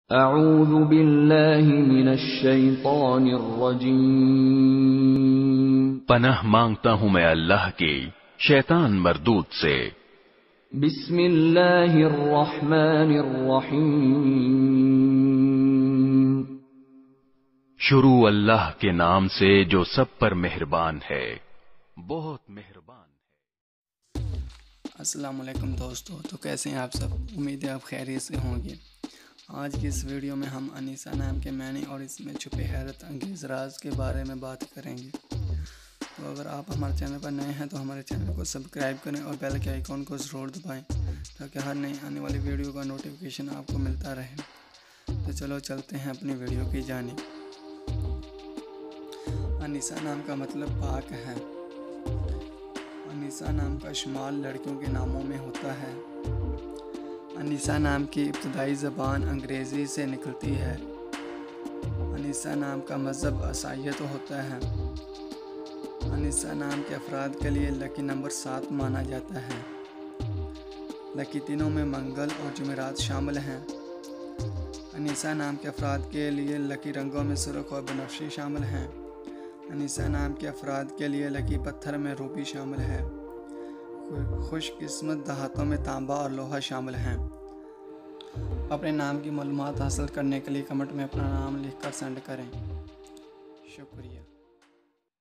اعوذ باللہ من الشیطان الرجیم۔ پناہ مانگتا ہوں میں اللہ کی شیطان مردود سے۔ بسم اللہ الرحمن الرحیم۔ شروع اللہ کے نام سے جو سب پر مہربان ہے، بہت مہربان ہے۔ السلام علیکم دوستو، تو کیسے ہیں آپ سب؟ امید ہے آپ خیریت سے ہوں گے۔ آج کی اس ویڈیو میں ہم انیسہ نام کے معنی اور اس میں چھپے حیرت انگیز راز کے بارے میں بات کریں گے۔ تو اگر آپ ہمارے چینل پر نئے ہیں تو ہمارے چینل کو سبسکرائب کریں اور بیل کے آئیکن کو ضرور دبائیں تاکہ ہر نئی آنے والی ویڈیو کا نوٹیفیکیشن آپ کو ملتا رہے۔ تو چلو چلتے ہیں اپنی ویڈیو کی جانب۔ انیسہ نام کا مطلب پاک ہے۔ انیسہ نام کا شمار لڑکیوں کے ناموں میں ہوتا ہے۔ انیسہ نام کی ابتدائی زبان انگریزی سے نکلتی ہے۔ انیسہ نام کا مذہب عیسائیت ہوتا ہے۔ انیسہ نام کے افراد کے لیے لکی نمبر 7 مانا جاتا ہے۔ لکی دنوں میں منگل اور جمعرات شامل ہیں۔ انیسہ نام کے افراد کے لیے لکی رنگوں میں سرخ اور بنفشی شامل ہیں۔ انیسہ نام کے افراد کے لیے لکی پتھر میں روبی شامل ہے۔ خوش قسمت دھاتوں میں تانبا اور لوہا شامل ہیں۔ اپنے نام کی معلومات حاصل کرنے کے لیے کمنٹ میں اپنا نام لکھ کر سینڈ کریں۔ شکریہ۔